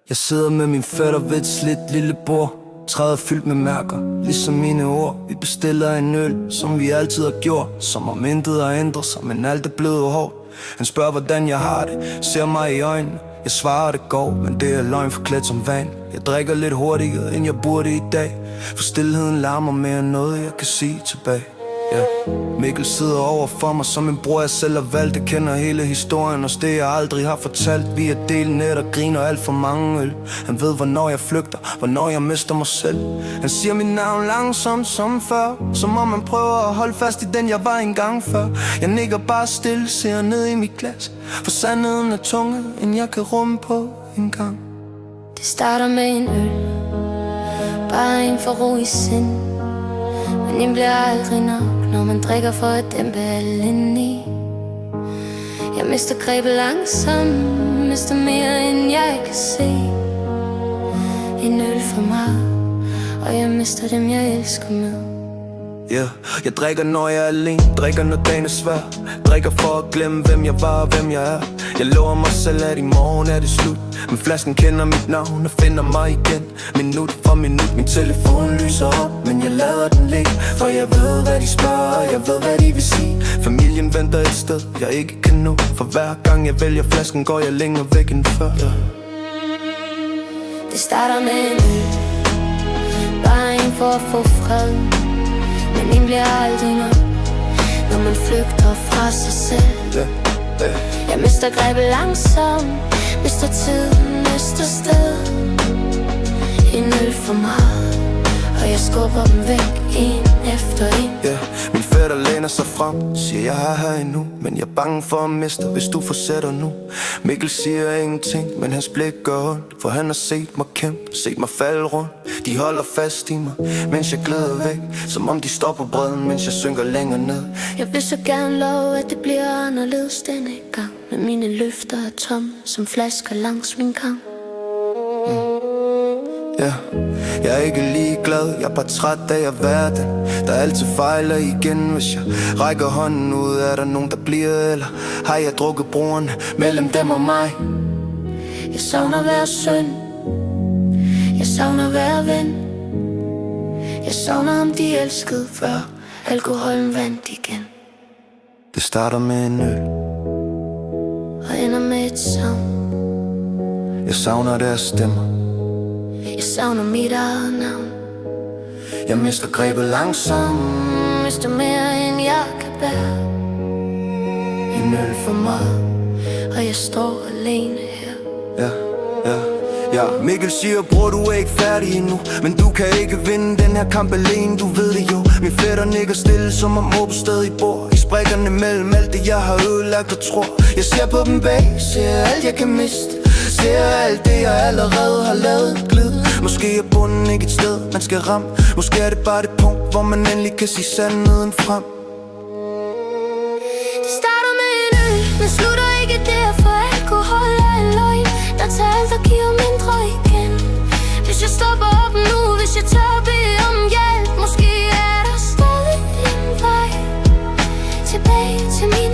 Jeg sidder med min fætter ved et slidt lille bord. Træet fyldt med mærker, ligesom mine ord. Vi bestiller en øl, som vi altid har gjort. Som om intet har ændret sig, men alt er blevet hårdt. Han spørger hvordan jeg har det, ser mig i øjnene. Jeg svarer det går, men det er løgn forklædt som vand. Jeg drikker lidt hurtigere end jeg burde i dag. For stilheden larmer mere end noget jeg kan sige tilbage. Mikkel sidder over for mig som en bror jeg selv har valgt. Jeg kender hele historien og det jeg aldrig har fortalt. Vi er delt net og griner alt for mange øl. Han ved hvornår jeg flygter, hvornår jeg mister mig selv. Han siger mit navn langsomt som før, som om man prøver at holde fast i den jeg var engang før. Jeg nikker bare stille, ser ned i mit glas. For sandheden er tungere end jeg kan rumme på en gang. Det starter med en øl, bare en for ro i sind. Men en bliver aldrig nok, når man drikker for at dæmpe al indeni. Jeg mister grebet langsomt, mister mere end jeg kan se. En øl for mig, og jeg mister dem jeg elsker med. Jeg drikker når jeg er alene, drikker når dagen er svær. Drikker for at glemme hvem jeg var og hvem jeg er. Jeg lover mig selv at i morgen er det slut. Men flasken kender mit navn og finder mig igen. Minut for minut, min telefon lyser op. Men jeg lader den ligge, for jeg ved hvad de spørger, og jeg ved hvad de vil sige. Familien venter et sted, jeg ikke kan nå. For hver gang jeg vælger flasken, går jeg længere væk end før. Det starter med en øl, bare en for at få fred. Men en bliver aldrig nok, når man flygter fra sig selv. Jeg mister grebet langsomt, mister tiden, mister sted. En øl for meget, og jeg skubber dem væk, en efter en. Min fætter læner sig frem, siger jeg er her endnu. Men jeg er bange for at miste, hvis du fortsætter nu. Mikkel siger ingenting, men hans blik gør ondt. For han har set mig kæmpe, set mig falde rundt. De holder fast i mig, mens jeg glider væk. Som om de står på bredden, mens jeg synker længere ned. Jeg vil så gerne love, at det bliver anderledes denne gang. Men mine løfter er tomme, som flasker langs min gang. Jeg er ikke ligeglad, jeg er bare træt af at være den, der altid fejler igen. Hvis jeg rækker hånden ud, er der nogen der bliver, eller har jeg drukket broren mellem dem og mig? Jeg savner at være søn, jeg savner at være ven. Jeg savner om de elskede før alkoholen vandt igen. Det starter med en øl og ender med et savn. Jeg savner deres stemmer, jeg savner mit eget navn. jeg mister grebet langsomt, mister mere end jeg kan bære. en øl for meget. Og jeg står alene her. Mikkel siger, bror du er ikke færdig endnu. Men du kan ikke vinde den her kamp alene, du ved det jo. Min fætter nikker stille, som om håb stadig bor i sprækkerne mellem alt det jeg har ødelagt og tror. Jeg ser på dem bag, ser alt jeg kan miste. Ser alt det jeg allerede har lavet glide. Måske er bunden ikke et sted man skal ramme. Måske er det bare det punkt, hvor man endelig kan sige sandheden frem. Det starter med en øl, men slutter ikke der. For alkohol er en løgn, der tager alt og giver mindre igen. Hvis jeg stopper op nu, hvis jeg tør bede om hjælp, måske er der stadig en vej tilbage til min